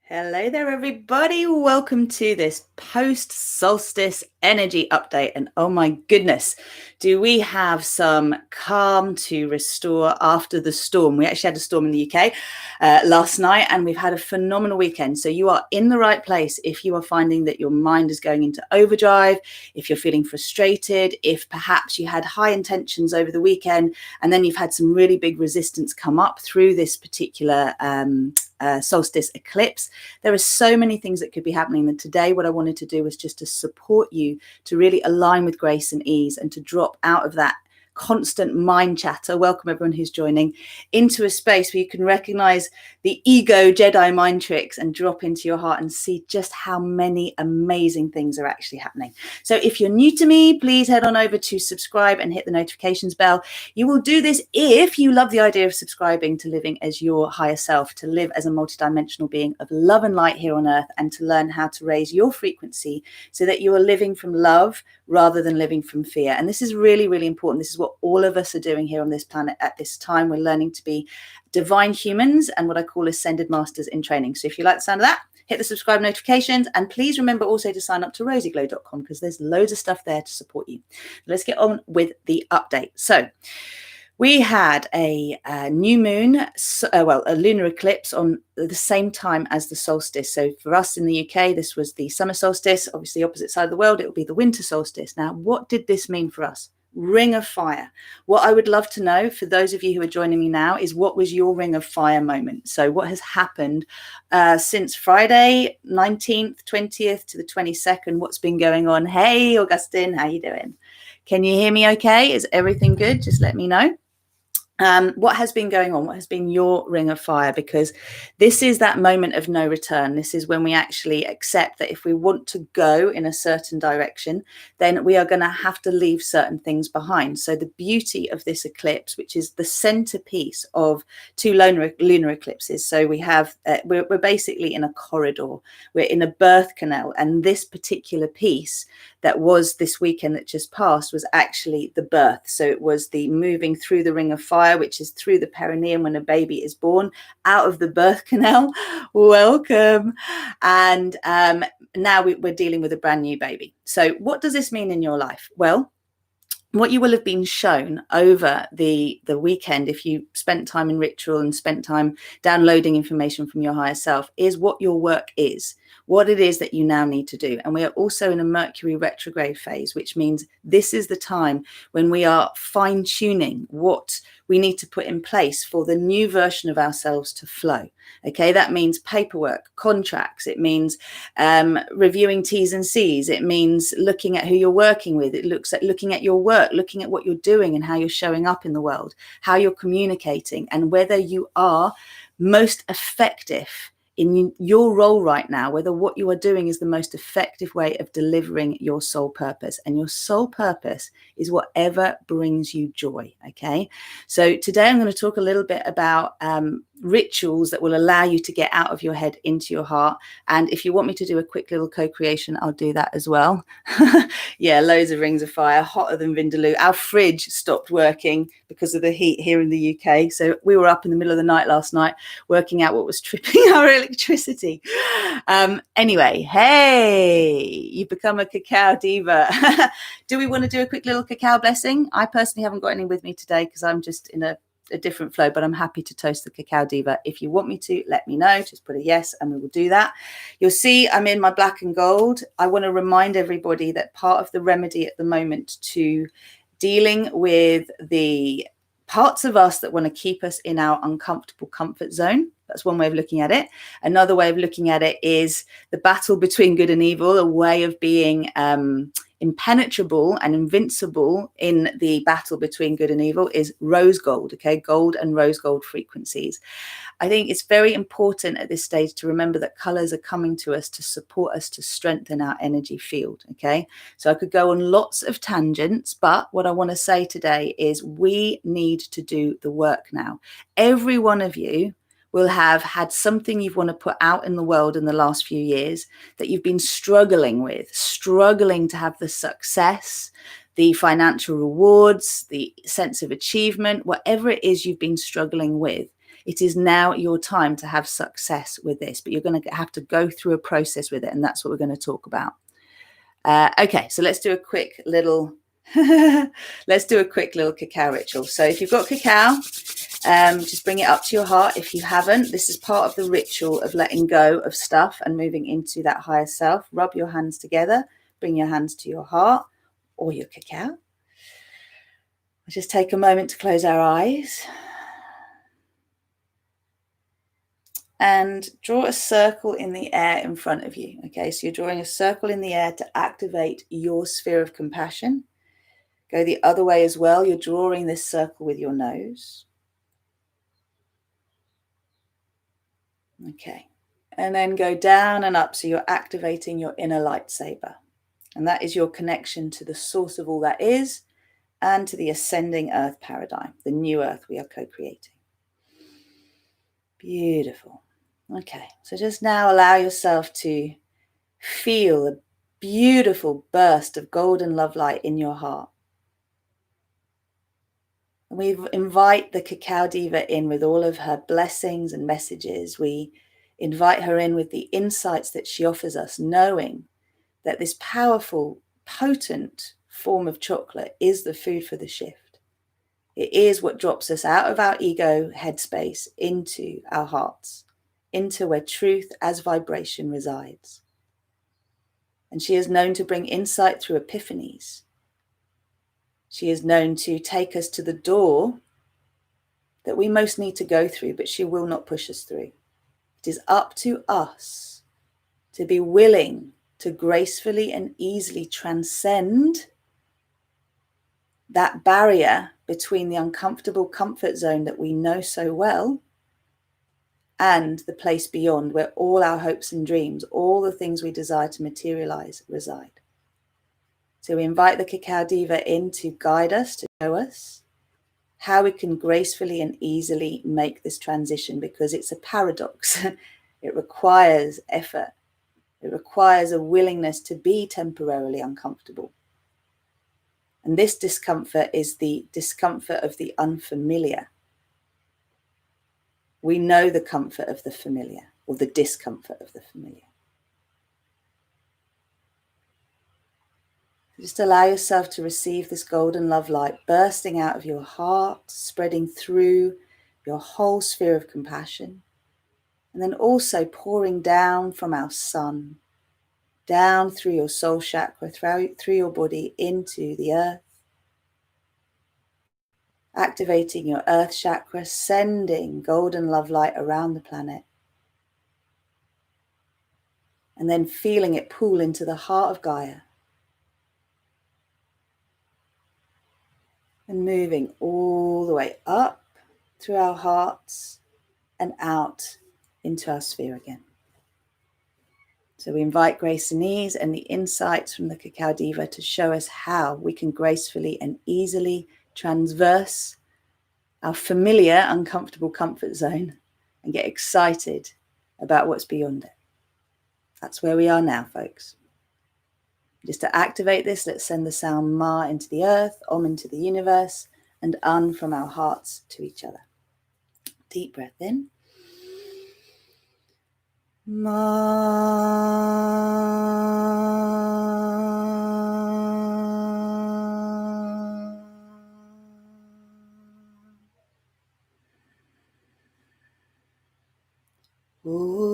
Hello there, everybody. Welcome to this post-solstice energy update. And oh my goodness, do we have some calm to restore after the storm? We actually had a storm in the UK last night, and we've had a phenomenal weekend. So you are in the right place if you are finding that your mind is going into overdrive, if you're feeling frustrated, if perhaps you had high intentions over the weekend, and then you've had some really big resistance come up through this particular solstice eclipse. There are so many things that could be happening, and today what I wanted to do was just to support you to really align with grace and ease and to drop out of that constant mind chatter. Welcome everyone who's joining into a space where you can recognize the ego Jedi mind tricks and drop into your heart and see just how many amazing things are actually happening. So if you're new to me, please head on over to subscribe and hit the notifications bell. You will do this if you love the idea of subscribing to living as your higher self, to live as a multidimensional being of love and light here on earth, and to learn how to raise your frequency so that you are living from love rather than living from fear. And this is really, really important. This is what all of us are doing here on this planet at this time. We're learning to be divine humans and what I call ascended masters in training. So if you like the sound of that, hit the subscribe notifications, and please remember also to sign up to RozyGlow.com because there's loads of stuff there to support you. Let's get on with the update. So we had a new moon, a lunar eclipse on the same time as the solstice. So for us in the UK, this was the summer solstice. Obviously, opposite side of the world, it will be the winter solstice. Now, what did this mean for us? Ring of fire. What I would love to know for those of you who are joining me now is, what was your ring of fire moment? So what has happened since Friday 19th, 20th to the 22nd? What's been going on? Hey, Augustine, how you doing? Can you hear me okay? Is everything good? Just let me know. What has been going on? What has been your ring of fire? Because this is that moment of no return. This is when we actually accept that if we want to go in a certain direction, then we are going to have to leave certain things behind. So the beauty of this eclipse, which is the centerpiece of two lunar eclipses. So we have, we're basically in a corridor. We're in a birth canal. And this particular piece that was this weekend that just passed was actually the birth. So it was the moving through the ring of fire, which is through the perineum when a baby is born, out of the birth canal. Welcome. And now we're dealing with a brand new baby. So what does this mean in your life? Well, what you will have been shown over the weekend, if you spent time in ritual and spent time downloading information from your higher self, is what your work is, what it is that you now need to do. And we are also in a Mercury retrograde phase, which means this is the time when we are fine-tuning what we need to put in place for the new version of ourselves to flow. Okay, that means paperwork, contracts. It means reviewing T's and C's. It means looking at who you're working with. It looks at looking at your work, looking at what you're doing and how you're showing up in the world, how you're communicating, and whether you are most effective in your role right now, whether what you are doing is the most effective way of delivering your soul purpose. And your soul purpose is whatever brings you joy. Okay, so today I'm going to talk a little bit about rituals that will allow you to get out of your head into your heart. And if you want me to do a quick little co-creation, I'll do that as well. Yeah, loads of rings of fire, hotter than Vindaloo. Our fridge stopped working because of the heat here in the UK. So we were up in the middle of the night last night working out what was tripping our electricity. Anyway, hey, you've become a cacao diva. Do we want to do a quick little cacao blessing? I personally haven't got any with me today because I'm just in a different flow, but I'm happy to toast the cacao diva. If you want me to, let me know. Just put a yes and we will do that. You'll see I'm in my black and gold. I want to remind everybody that part of the remedy at the moment to dealing with the parts of us that want to keep us in our uncomfortable comfort zone, that's one way of looking at it. Another way of looking at it is the battle between good and evil, a way of being impenetrable and invincible in the battle between good and evil is rose gold. Okay, gold and rose gold frequencies. I think it's very important at this stage to remember that colors are coming to us to support us to strengthen our energy field. Okay, so I could go on lots of tangents, but what I want to say today is we need to do the work now. Every one of you will have had something you want to put out in the world in the last few years that you've been struggling with, struggling to have the success, the financial rewards, the sense of achievement, whatever it is you've been struggling with. It is now your time to have success with this, but you're going to have to go through a process with it. And that's what we're going to talk about. Okay, so let's do a quick little cacao ritual. So if you've got cacao, just bring it up to your heart. If you haven't, this is part of the ritual of letting go of stuff and moving into that higher self. Rub your hands together, bring your hands to your heart or your cacao. Just take a moment to close our eyes and draw a circle in the air in front of you. Okay, so you're drawing a circle in the air to activate your sphere of compassion. Go the other way as well. You're drawing this circle with your nose. Okay, and then go down and up. So you're activating your inner lightsaber. And that is your connection to the source of all that is and to the ascending earth paradigm, the new earth we are co-creating. Beautiful. Okay, so just now allow yourself to feel a beautiful burst of golden love light in your heart. And we invite the Cacao Diva in with all of her blessings and messages. We invite her in with the insights that she offers us, knowing that this powerful, potent form of chocolate is the food for the shift. It is what drops us out of our ego headspace into our hearts, into where truth as vibration resides. And she is known to bring insight through epiphanies. She is known to take us to the door that we most need to go through, but she will not push us through. It is up to us to be willing to gracefully and easily transcend that barrier between the uncomfortable comfort zone that we know so well and the place beyond, where all our hopes and dreams, all the things we desire to materialize, reside. So we invite the Cacao Diva in to guide us, to show us how we can gracefully and easily make this transition, because it's a paradox. It requires effort. It requires a willingness to be temporarily uncomfortable. And this discomfort is the discomfort of the unfamiliar. We know the comfort of the familiar, or the discomfort of the familiar. Just allow yourself to receive this golden love light bursting out of your heart, spreading through your whole sphere of compassion, and then also pouring down from our sun, down through your soul chakra, through your body into the earth, activating your earth chakra, sending golden love light around the planet, and then feeling it pool into the heart of Gaia, and moving all the way up through our hearts and out into our sphere again. So we invite grace and ease and the insights from the Cacao Diva to show us how we can gracefully and easily transverse our familiar, uncomfortable comfort zone and get excited about what's beyond it. That's where we are now, folks. Just to activate this, let's send the sound Ma into the earth, Om into the universe, and Un from our hearts to each other. Deep breath in. Ma. Ooh.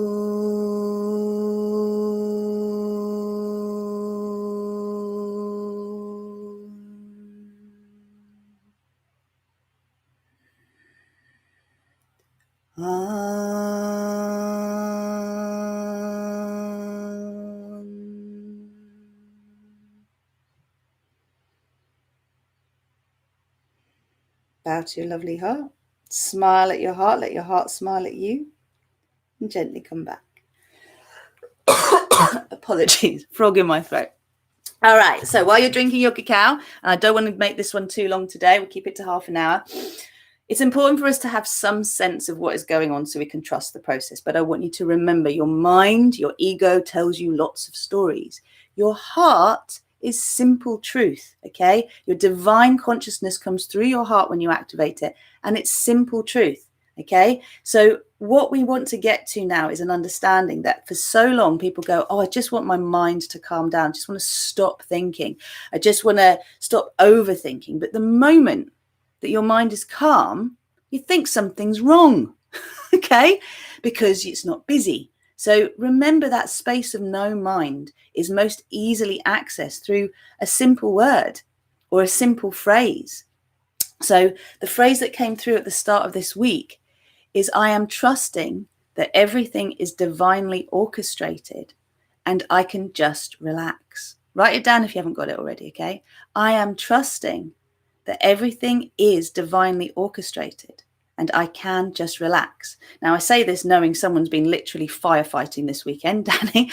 Bow to your lovely heart. Smile at your heart. Let your heart smile at you. And gently come back. Apologies, frog in my throat. All right, so while you're drinking your cacao, and I don't want to make this one too long today, we'll keep it to half an hour. It's important for us to have some sense of what is going on so we can trust the process. But I want you to remember, your mind, your ego tells you lots of stories. Your heart is simple truth, okay? Your divine consciousness comes through your heart when you activate it, and it's simple truth. Okay, so what we want to get to now is an understanding that for so long people go, oh, I just want my mind to calm down. I just want to stop thinking. I just want to stop overthinking. But the moment that your mind is calm, you think something's wrong, okay, because it's not busy. So remember that space of no mind is most easily accessed through a simple word or a simple phrase. So the phrase that came through at the start of this week is, I am trusting that everything is divinely orchestrated and I can just relax. Write it down if you haven't got it already, okay? I am trusting that everything is divinely orchestrated and I can just relax. Now, I say this knowing someone's been literally firefighting this weekend, Danny.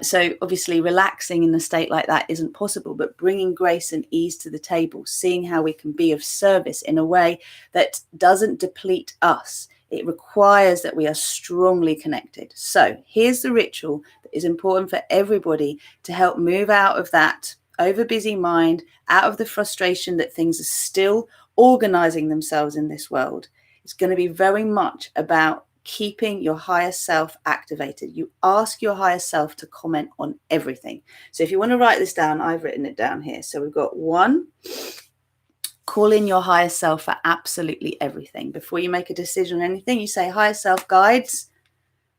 So obviously relaxing in a state like that isn't possible, but bringing grace and ease to the table, seeing how we can be of service in a way that doesn't deplete us. It requires that we are strongly connected. So here's the ritual that is important for everybody to help move out of that overbusy mind, out of the frustration that things are still organizing themselves in this world. It's going to be very much about keeping your higher self activated. You ask your higher self to comment on everything. So if you want to write this down, I've written it down here. So we've got 1, call in your higher self for absolutely everything. Before you make a decision on anything, you say, higher self guides,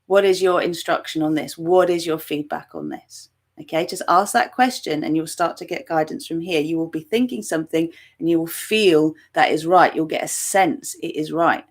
what is your instruction on this? What is your feedback on this? Okay, just ask that question and you'll start to get guidance from here. You will be thinking something and you will feel that is right. You'll get a sense it is right.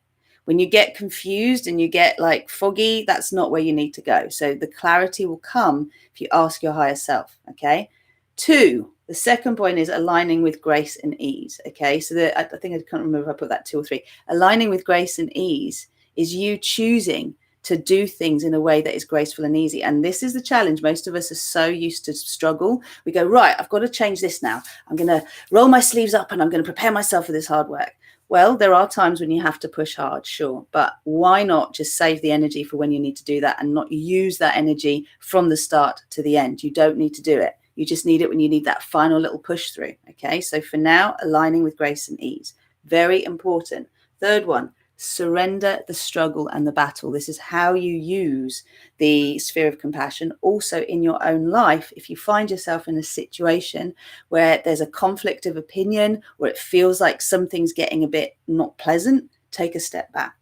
When you get confused and you get like foggy, that's not where you need to go. So the clarity will come if you ask your higher self. Okay. 2, the second point is aligning with grace and ease. Okay. So I think I can't remember if I put that 2 or 3. Aligning with grace and ease is you choosing to do things in a way that is graceful and easy. And this is the challenge. Most of us are so used to struggle. We go, right, I've got to change this now. I'm going to roll my sleeves up and I'm going to prepare myself for this hard work. Well, there are times when you have to push hard, sure. But why not just save the energy for when you need to do that and not use that energy from the start to the end? You don't need to do it. You just need it when you need that final little push through. Okay, so for now, aligning with grace and ease. Very important. Third one, surrender the struggle and the battle. This is how you use the sphere of compassion also in your own life. If you find yourself in a situation where there's a conflict of opinion, where it feels like something's getting a bit not pleasant, take a step back.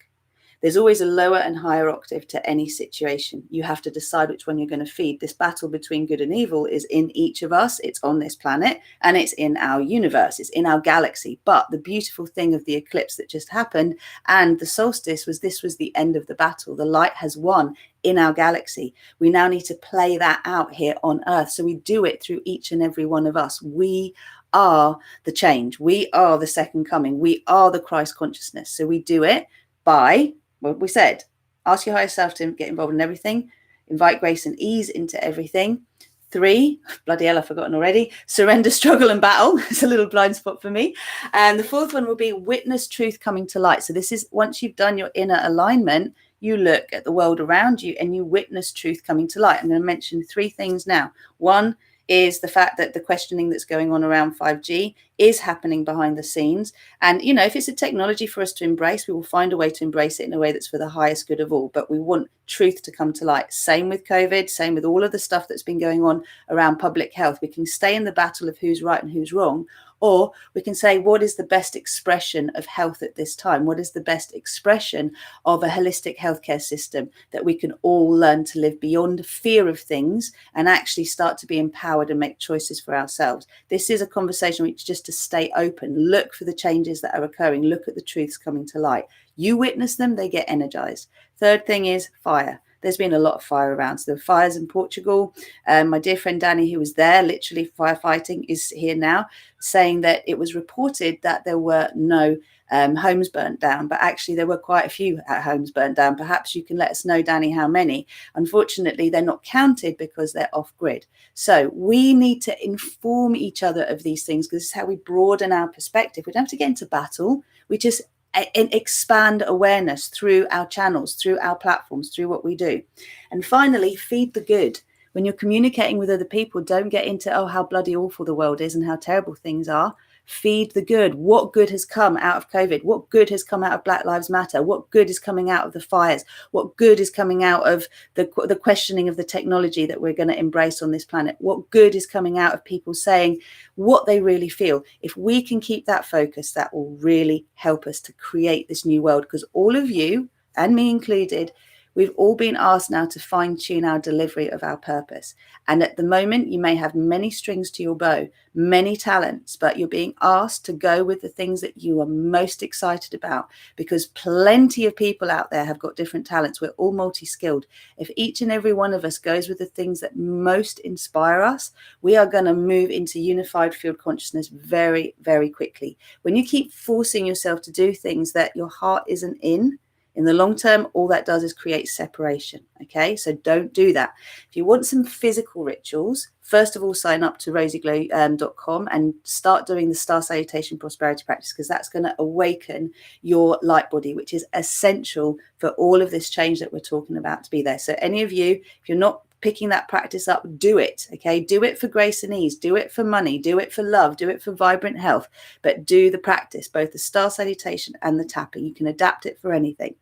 There's always a lower and higher octave to any situation. You have to decide which one you're going to feed. This battle between good and evil is in each of us. It's on this planet and it's in our universe. It's in our galaxy. But the beautiful thing of the eclipse that just happened and the solstice was this was the end of the battle. The light has won in our galaxy. We now need to play that out here on Earth. So we do it through each and every one of us. We are the change. We are the second coming. We are the Christ consciousness. So we do it by what we said, ask your higher self to get involved in everything, invite grace and ease into everything. 3, bloody hell, I've forgotten already, surrender, struggle and battle. It's a little blind spot for me. And the 4th one will be witness truth coming to light. So this is once you've done your inner alignment, you look at the world around you and you witness truth coming to light. I'm going to mention 3 things now. 1 is the fact that the questioning that's going on around 5G is happening behind the scenes. And, you know, if it's a technology for us to embrace, we will find a way to embrace it in a way that's for the highest good of all. But we want truth to come to light. Same with COVID, same with all of the stuff that's been going on around public health. We can stay in the battle of who's right and who's wrong, or we can say, what is the best expression of health at this time? What is the best expression of a holistic healthcare system that we can all learn to live beyond fear of things and actually start to be empowered and make choices for ourselves? This is a conversation which just to stay open, look for the changes that are occurring, look at the truths coming to light. You witness them, they get energized. 3rd thing is fire. There's been a lot of fire around. So the fires in Portugal. My dear friend Danny, who was there, literally firefighting, is here now, saying that it was reported that there were no homes burnt down, but actually there were quite a few homes burnt down. Perhaps you can let us know, Danny, how many. Unfortunately, they're not counted because they're off grid. So we need to inform each other of these things because this is how we broaden our perspective. We don't have to get into battle. We just expand awareness through our channels, through our platforms, through what we do. And finally, feed the good. When you're communicating with other people, don't get into, oh, how bloody awful the world is and how terrible things are. Feed the good. What good has come out of COVID? What good has come out of Black Lives Matter? What good is coming out of the fires? What good is coming out of the questioning of the technology that we're going to embrace on this planet? What good is coming out of people saying what they really feel? If we can keep that focus, that will really help us to create this new world, because all of you, and me included, we've all been asked now to fine-tune our delivery of our purpose. And at the moment, you may have many strings to your bow, many talents, but you're being asked to go with the things that you are most excited about, because plenty of people out there have got different talents. We're all multi-skilled. If each and every one of us goes with the things that most inspire us, we are going to move into unified field consciousness very, very quickly. When you keep forcing yourself to do things that your heart isn't in the long term, all that does is create separation. Okay, so don't do that. If you want some physical rituals, first of all, sign up to RozyGlow.com and start doing the Star Salutation Prosperity Practice, because that's going to awaken your light body, which is essential for all of this change that we're talking about to be there. So any of you, if you're not picking that practice up, do it. Okay, do it for grace and ease, do it for money, do it for love, do it for vibrant health, but do the practice, both the Star Salutation and the tapping. You can adapt it for anything.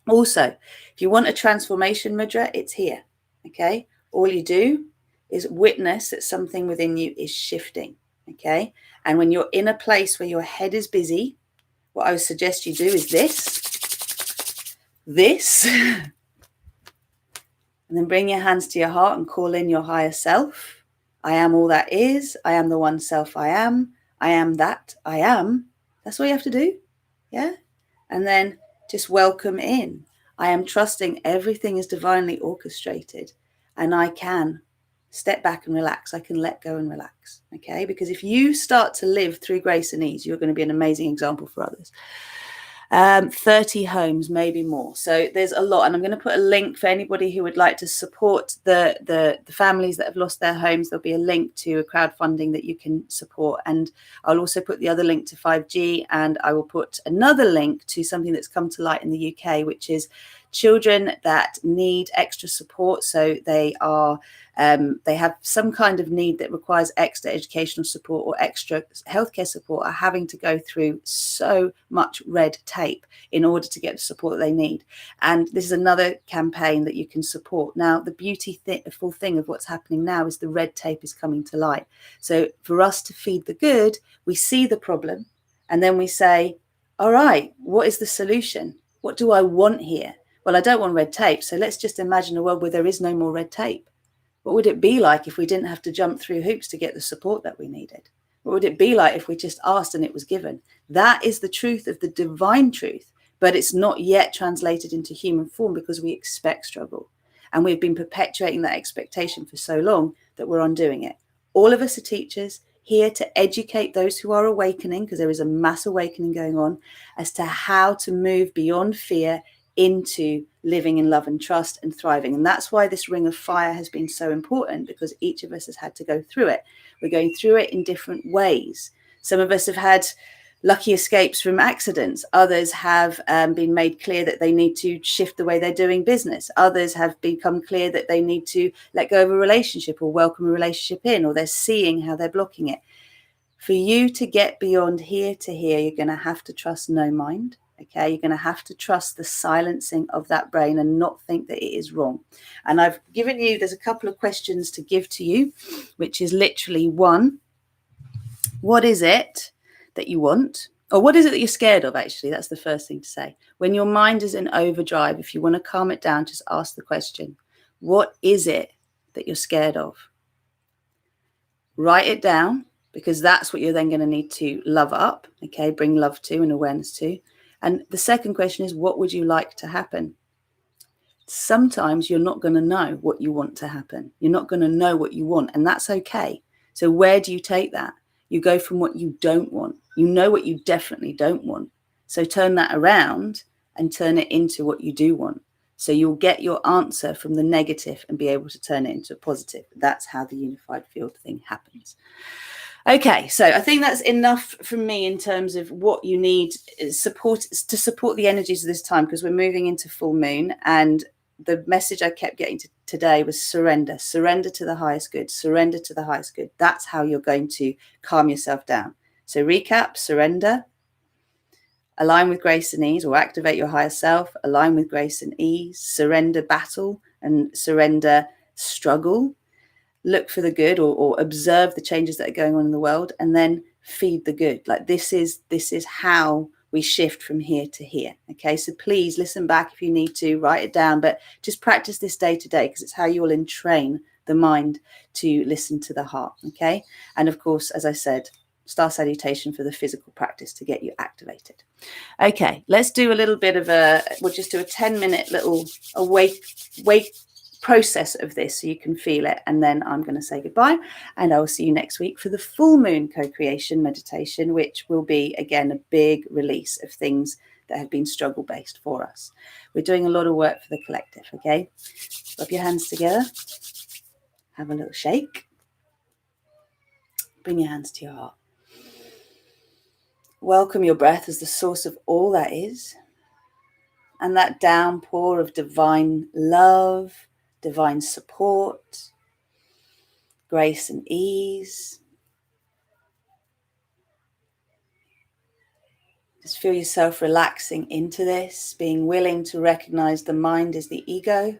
Also, if you want a transformation mudra, it's here. Okay, all you do is witness that something within you is shifting. Okay, and when you're in a place where your head is busy, what I would suggest you do is this, and then bring your hands to your heart and call in your higher self. I am all that is. I am the one self I am. I am that I am. That's all you have to do. Yeah, and then just welcome in. I am trusting everything is divinely orchestrated, and I can step back and relax. I can let go and relax. Okay, because if you start to live through grace and ease, you're going to be an amazing example for others. 30 homes, maybe more. So there's a lot, and I'm going to put a link for anybody who would like to support the families that have lost their homes. There'll be a link to a crowdfunding that you can support, and I'll also put the other link to 5G, and I will put another link to something that's come to light in the UK, which is children that need extra support. So they have some kind of need that requires extra educational support or extra healthcare support, are having to go through so much red tape in order to get the support that they need. And this is another campaign that you can support. Now, the beautiful thing of what's happening now is the red tape is coming to light. So for us to feed the good, we see the problem, and then we say, all right, what is the solution? What do I want here? Well, I don't want red tape. So let's just imagine a world where there is no more red tape. What would it be like if we didn't have to jump through hoops to get the support that we needed? What would it be like if we just asked and it was given? That is the truth of the divine truth, but it's not yet translated into human form because we expect struggle. And we've been perpetuating that expectation for so long that we're undoing it. All of us are teachers here to educate those who are awakening, because there is a mass awakening going on, as to how to move beyond fear into living in love and trust and thriving. And that's why this ring of fire has been so important, because each of us has had to go through it. We're going through it in different ways. Some of us have had lucky escapes from accidents. Others have been made clear that they need to shift the way they're doing business. Others have become clear that they need to let go of a relationship or welcome a relationship in, or they're seeing how they're blocking it. For you to get beyond here to here, you're going to have to trust no mind. Okay, you're going to have to trust the silencing of that brain and not think that it is wrong. And I've given you, there's a couple of questions to give to you, which is literally one, what is it that you want? Or what is it that you're scared of, actually? That's the first thing to say. When your mind is in overdrive, if you want to calm it down, just ask the question, what is it that you're scared of? Write it down, because that's what you're then going to need to love up, okay, bring love to and awareness to. And the second question is, what would you like to happen? Sometimes you're not going to know what you want to happen. You're not going to know what you want, and that's okay. So where do you take that? You go from what you don't want. You know what you definitely don't want. So turn that around and turn it into what you do want. So you'll get your answer from the negative and be able to turn it into a positive. That's how the unified field thing happens. Okay, so I think that's enough from me in terms of what you need to support the energies of this time, because we're moving into full moon, and the message I kept getting today was surrender to the highest good, surrender to the highest good. That's how you're going to calm yourself down. So recap, surrender, align with grace and ease, or activate your higher self, align with grace and ease, surrender battle and surrender struggle, look for the good, or observe the changes that are going on in the world, and then feed the good. Like this is how we shift from here to here. Okay, so please listen back if you need to, write it down, but just practice this day to day, because it's how you will entrain the mind to listen to the heart. Okay, and of course, as I said, star salutation for the physical practice to get you activated. Okay, let's do a little bit of we'll just do a 10-minute little wake process of this so you can feel it, and then I'm going to say goodbye, and I'll see you next week for the full moon co-creation meditation, which will be again a big release of things that have been struggle based for us. We're doing a lot of work for the collective. Okay, rub your hands together, have a little shake, bring your hands to your heart, welcome your breath as the source of all that is, and that downpour of divine love, divine support, grace and ease. Just feel yourself relaxing into this, being willing to recognize the mind is the ego,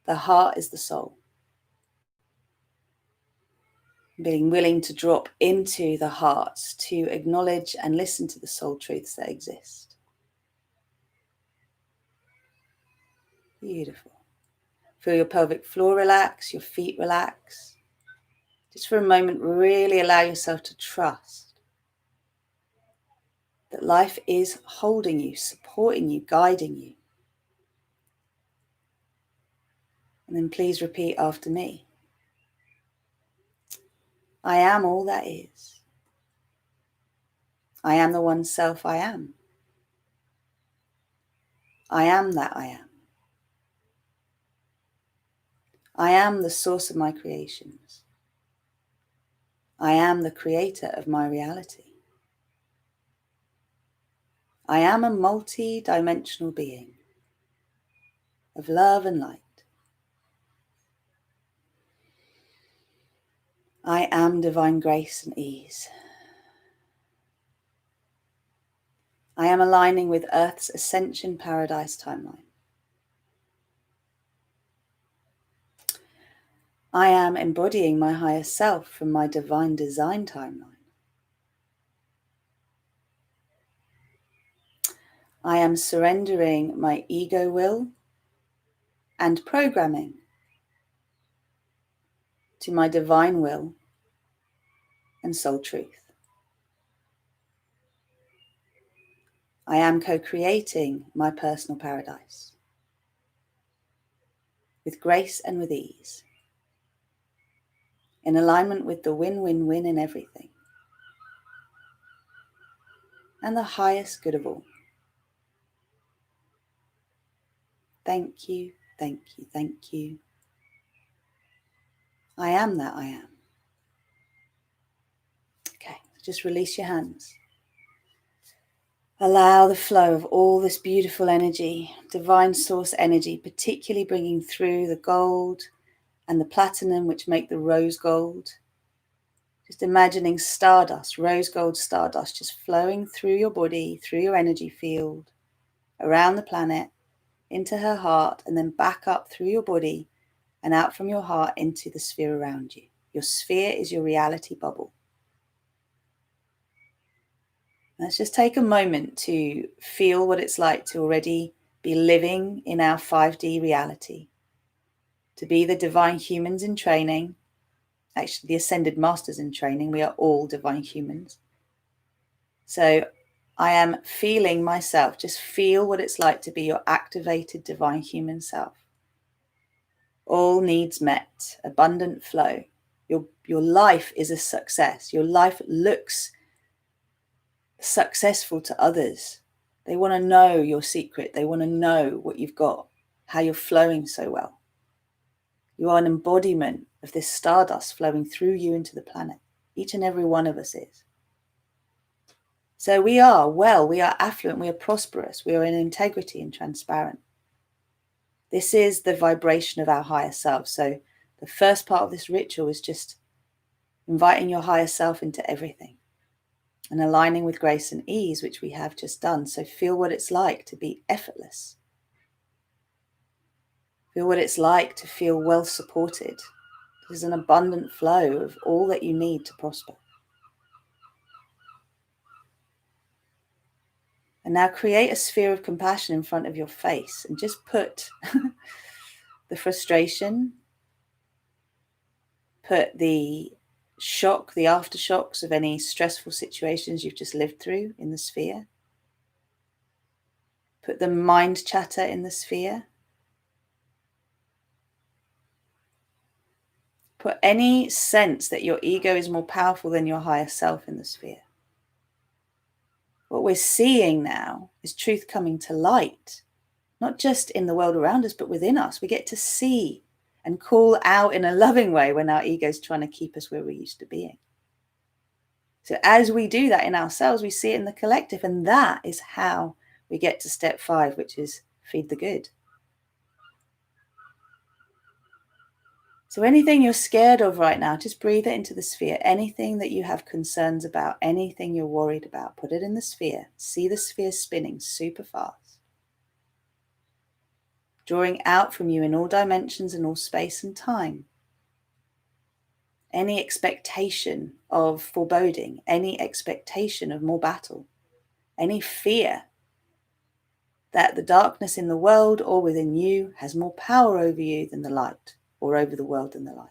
the heart is the soul. Being willing to drop into the heart to acknowledge and listen to the soul truths that exist. Beautiful. Feel your pelvic floor relax, your feet relax. Just for a moment, really allow yourself to trust that life is holding you, supporting you, guiding you. And then please repeat after me. I am all that is. I am the one self I am. I am that I am. I am the source of my creations. I am the creator of my reality. I am a multi-dimensional being of love and light. I am divine grace and ease. I am aligning with Earth's ascension paradise timeline. I am embodying my higher self from my divine design timeline. I am surrendering my ego will and programming to my divine will and soul truth. I am co-creating my personal paradise with grace and with ease, in alignment with the win-win-win in everything and the highest good of all. Thank you, thank you, thank you. I am that I am. Okay, just release your hands. Allow the flow of all this beautiful energy, divine source energy, particularly bringing through the gold and the platinum, which make the rose gold. Just imagining stardust, rose gold stardust, just flowing through your body, through your energy field, around the planet, into her heart, and then back up through your body and out from your heart into the sphere around you. Your sphere is your reality bubble. Let's just take a moment to feel what it's like to already be living in our 5D reality, to be the divine humans in training, actually the ascended masters in training. We are all divine humans. So I am feeling myself, just feel what it's like to be your activated divine human self. All needs met, abundant flow. Your life is a success. Your life looks successful to others. They want to know your secret. They want to know what you've got, how you're flowing so well. You are an embodiment of this stardust flowing through you into the planet. Each and every one of us is. So we are well, we are affluent, we are prosperous, we are in integrity and transparent. This is the vibration of our higher self. So the first part of this ritual is just inviting your higher self into everything. and aligning with grace and ease, which we have just done. So feel what it's like to be effortless. Feel what it's like to feel well supported. There's an abundant flow of all that you need to prosper. And now create a sphere of compassion in front of your face and just put the frustration, put the shock, the aftershocks of any stressful situations you've just lived through in the sphere. Put the mind chatter in the sphere. Put any sense that your ego is more powerful than your higher self in the sphere. What we're seeing now is truth coming to light, not just in the world around us, but within us. We get to see and call out in a loving way when our ego is trying to keep us where we're used to being. So as we do that in ourselves, we see it in the collective, and that is how we get to step 5, which is feed the good. So anything you're scared of right now, just breathe it into the sphere. Anything that you have concerns about, anything you're worried about, put it in the sphere. See the sphere spinning super fast, drawing out from you in all dimensions and all space and time. Any expectation of foreboding, any expectation of more battle, any fear that the darkness in the world or within you has more power over you than the light, or over the world than the light.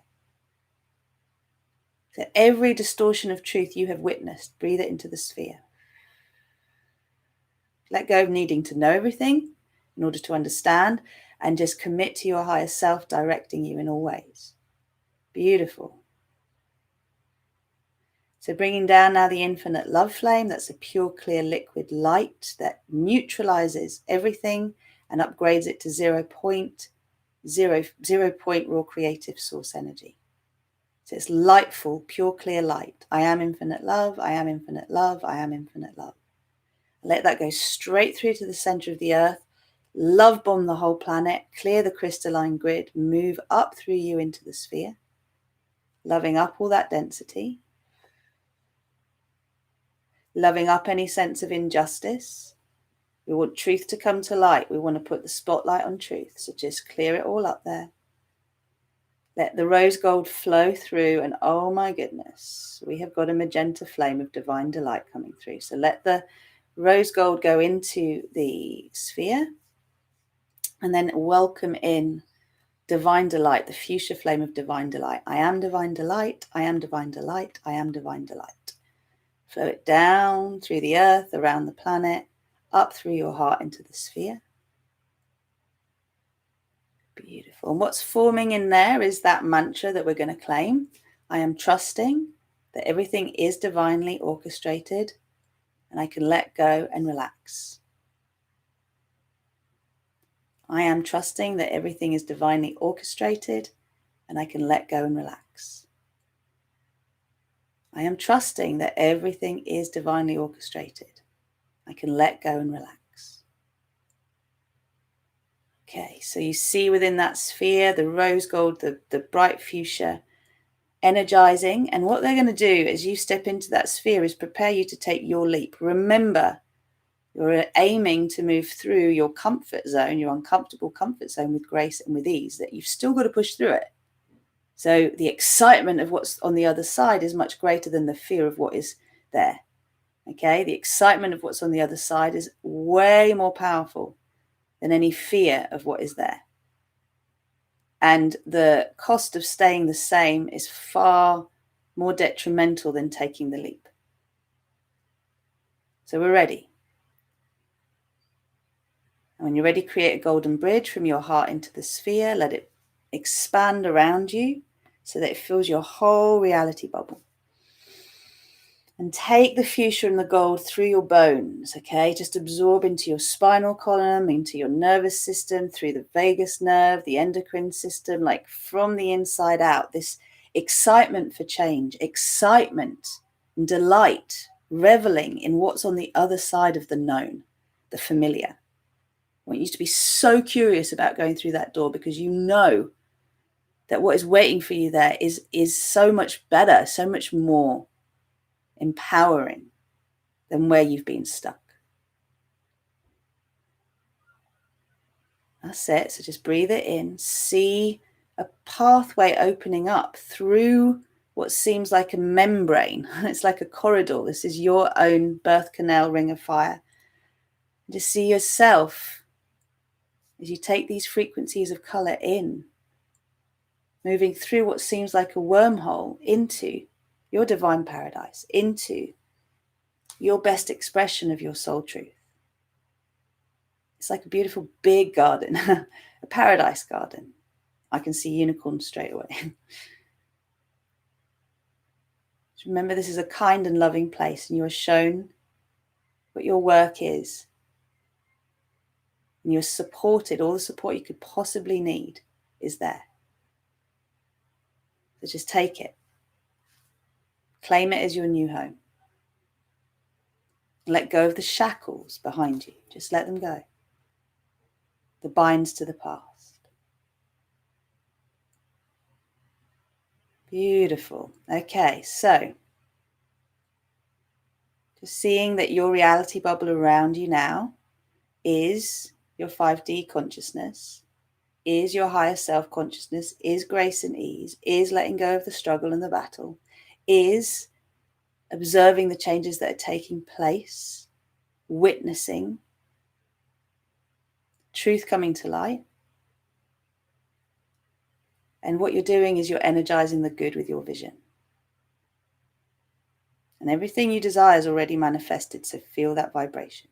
So every distortion of truth you have witnessed, breathe it into the sphere. Let go of needing to know everything in order to understand, and just commit to your higher self directing you in all ways. Beautiful. So bringing down now the infinite love flame, that's a pure, clear, liquid light that neutralizes everything and upgrades it to 0 point raw creative source energy. So it's lightful, pure, clear light. I am infinite love, I am infinite love, I am infinite love. Let that go straight through to the center of the earth, love bomb the whole planet, clear the crystalline grid, move up through you into the sphere, loving up all that density, loving up any sense of injustice. We want truth to come to light. We want to put the spotlight on truth. So just clear it all up there. Let the rose gold flow through, and oh my goodness, we have got a magenta flame of divine delight coming through. So let the rose gold go into the sphere, and then welcome in divine delight, the fuchsia flame of divine delight. I am divine delight, I am divine delight, I am divine delight. Flow it down through the earth, around the planet, up through your heart into the sphere. Beautiful. And what's forming in there is that mantra that we're going to claim. I am trusting that everything is divinely orchestrated, and I can let go and relax. I am trusting that everything is divinely orchestrated, and I can let go and relax. I am trusting that everything is divinely orchestrated. I can let go and relax. Okay, so you see within that sphere, the rose gold, the bright fuchsia, energizing. And what they're going to do as you step into that sphere is prepare you to take your leap. Remember, you're aiming to move through your comfort zone, your uncomfortable comfort zone with grace and with ease, that you've still got to push through it. So the excitement of what's on the other side is much greater than the fear of what is there. Okay, the excitement of what's on the other side is way more powerful than any fear of what is there. And the cost of staying the same is far more detrimental than taking the leap. So we're ready. And when you're ready, create a golden bridge from your heart into the sphere. Let it expand around you so that it fills your whole reality bubble. And take the fuchsia and the gold through your bones, okay? Just absorb into your spinal column, into your nervous system, through the vagus nerve, the endocrine system, like from the inside out. This excitement for change, excitement and delight, reveling in what's on the other side of the known, the familiar. I want you to be so curious about going through that door, because you know that what is waiting for you there is so much better, so much more empowering. than where you've been stuck. That's it. So just breathe it in. See a pathway opening up through what seems like a membrane. It's like a corridor. This is your own birth canal ring of fire. Just see yourself as you take these frequencies of color in, moving through what seems like a wormhole into your divine paradise, into your best expression of your soul truth. It's like a beautiful big garden, a paradise garden. I can see unicorns straight away. Remember, this is a kind and loving place, and you are shown what your work is. And you're supported. All the support you could possibly need is there. So just take it. Claim it as your new home. Let go of the shackles behind you. Just let them go. The binds to the past. Beautiful. Okay, so just seeing that your reality bubble around you now is your 5D consciousness, is your higher self consciousness, is grace and ease, is letting go of the struggle and the battle, is observing the changes that are taking place, witnessing truth coming to light. And what you're doing is you're energizing the good with your vision. And everything you desire is already manifested, so feel that vibration.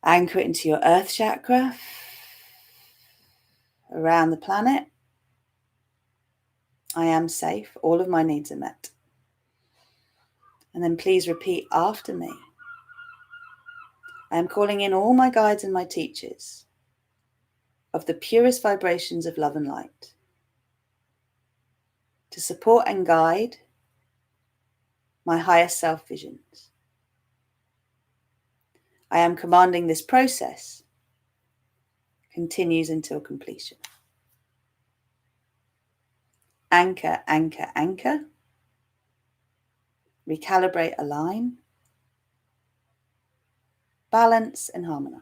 Anchor it into your earth chakra, around the planet. I am safe. All of my needs are met. And then please repeat after me. I am calling in all my guides and my teachers of the purest vibrations of love and light to support and guide my higher self visions. I am commanding this process continues until completion. Anchor, anchor, anchor. Recalibrate, align. Balance and harmonize.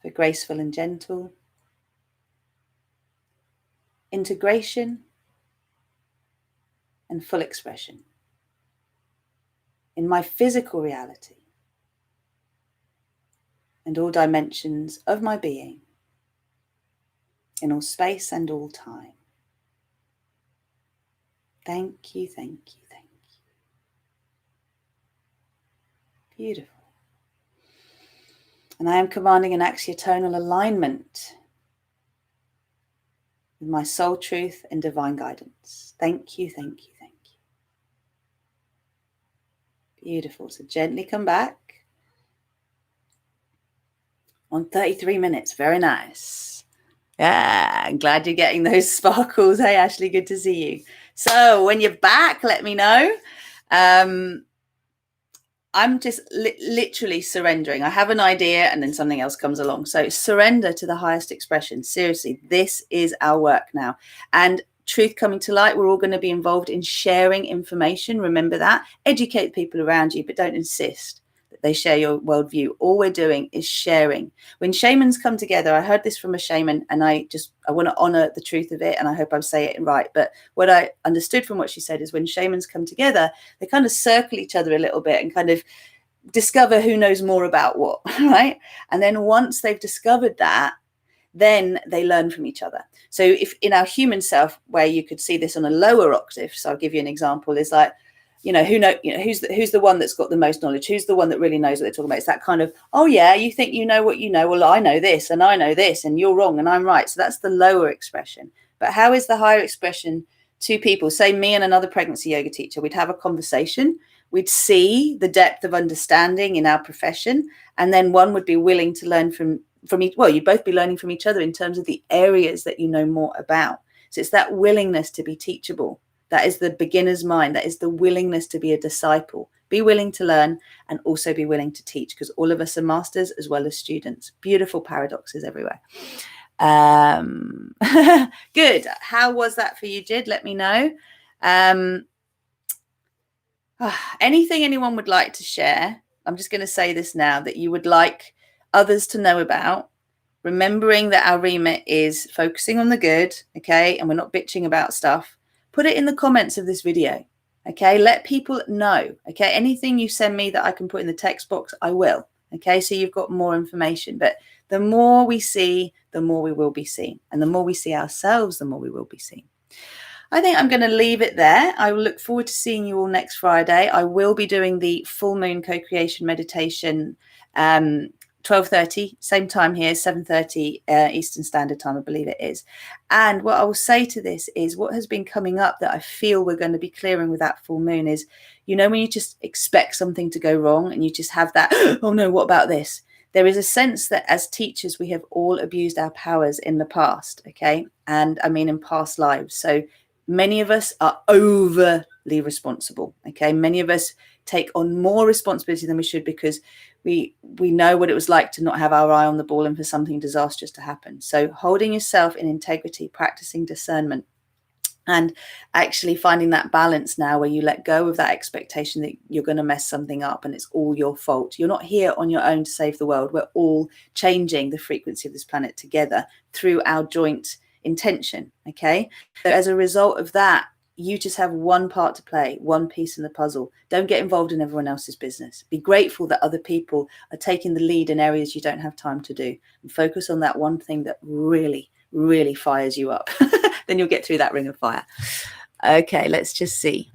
For graceful and gentle. Integration and full expression. In my physical reality and all dimensions of my being, in all space and all time. Thank you, thank you, thank you. Beautiful. And I am commanding an axiotonal alignment with my soul truth and divine guidance. Thank you, thank you, thank you. Beautiful. So gently come back. On 33 minutes. Very nice. Yeah, I'm glad you're getting those sparkles. Hey, Ashley, good to see you. So when you're back, let me know. I'm just literally surrendering. I have an idea and then something else comes along. So surrender to the highest expression. Seriously, this is our work now. And truth coming to light, we're all going to be involved in sharing information. Remember that. Educate people around you, but don't insist that they share your worldview. All we're doing is sharing. When shamans come together, I heard this from a shaman and I want to honor the truth of it. And I hope I'm saying it right. But what I understood from what she said is when shamans come together, they kind of circle each other a little bit and kind of discover who knows more about what, right? And then once they've discovered that, then they learn from each other. So if in our human self, where you could see this on a lower octave, so I'll give you an example, is like, who's the one that's got the most knowledge? Who's the one that really knows what they're talking about? It's that kind of, oh yeah, you think you know what you know. Well, I know this and I know this and you're wrong and I'm right. So that's the lower expression. But how is the higher expression? Two people, say me and another pregnancy yoga teacher, we'd have a conversation. We'd see the depth of understanding in our profession. And then one would be willing to learn from each. Well, you'd both be learning from each other in terms of the areas that you know more about. So it's that willingness to be teachable. That is the beginner's mind. That is the willingness to be a disciple. Be willing to learn and also be willing to teach, because all of us are masters as well as students. Beautiful paradoxes everywhere. Good. How was that for you, Jid? Let me know. Anything anyone would like to share? I'm just going to say this now, that you would like others to know about, remembering that our remit is focusing on the good, okay, and we're not bitching about stuff. Put it in the comments of this video, okay? Let people know, okay? Anything you send me that I can put in the text box, I will, okay? So you've got more information. But the more we see, the more we will be seen. And the more we see ourselves, the more we will be seen. I think I'm going to leave it there. I will look forward to seeing you all next Friday. I will be doing the full moon co-creation meditation, 12:30, same time here, 7:30 Eastern Standard Time, I believe it is. And what I will say to this is, what has been coming up that I feel we're going to be clearing with that full moon is, you know, when you just expect something to go wrong and you just have that, oh no, what about this? There is a sense that as teachers, we have all abused our powers in the past, okay? And I mean in past lives. So many of us are overly responsible, okay? Many of us take on more responsibility than we should, because we know what it was like to not have our eye on the ball and for something disastrous to happen. So holding yourself in integrity, practicing discernment, and actually finding that balance now where you let go of that expectation that you're going to mess something up and it's all your fault. You're not here on your own to save the world. We're all changing the frequency of this planet together through our joint intention, okay? So as a result of that, you just have one part to play, one piece in the puzzle. Don't get involved in everyone else's business. Be grateful that other people are taking the lead in areas you don't have time to do, and focus on that one thing that really, really fires you up. Then you'll get through that ring of fire. Okay, let's just see.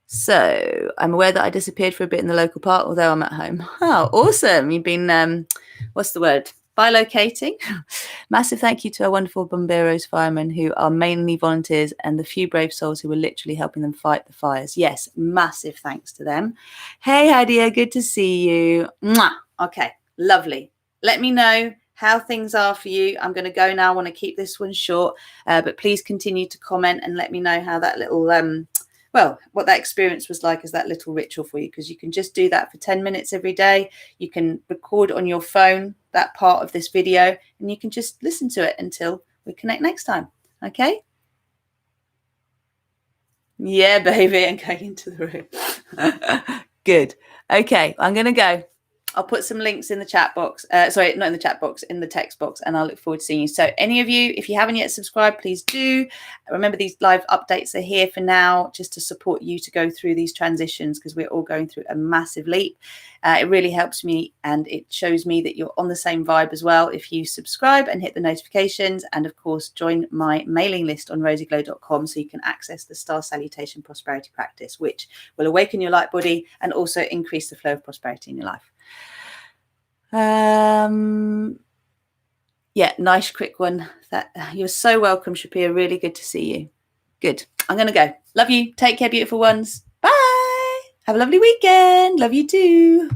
So I'm aware that I disappeared for a bit in the local park, although I'm at home. Oh, awesome. You've been, what's the word? Bilocating. Massive thank you to our wonderful bomberos firemen, who are mainly volunteers, and the few brave souls who were literally helping them fight the fires. Yes, massive thanks to them. Hey, Hadia, good to see you. Mwah. Okay, lovely. Let me know how things are for you. I'm going to go now. I want to keep this one short, but please continue to comment and let me know how that little, what that experience was like as that little ritual for you, because you can just do that for 10 minutes every day. You can record on your phone that part of this video, and you can just listen to it until we connect next time. Okay? Yeah, baby, and going into the room. Good. Okay, I'm going to go. I'll put some links in the chat box. Sorry, not in the chat box, in the text box, and I'll look forward to seeing you. So any of you, if you haven't yet subscribed, please do. Remember, these live updates are here for now, just to support you to go through these transitions, because we're all going through a massive leap. It really helps me, and it shows me that you're on the same vibe as well if you subscribe and hit the notifications, and of course join my mailing list on RozyGlow.com so you can access the Star Salutation Prosperity Practice, which will awaken your light body and also increase the flow of prosperity in your life. Yeah, nice quick one. You're so welcome, Shapir. Really good to see you. Good. I'm going to go. Love you. Take care, beautiful ones. Bye. Have a lovely weekend. Love you too.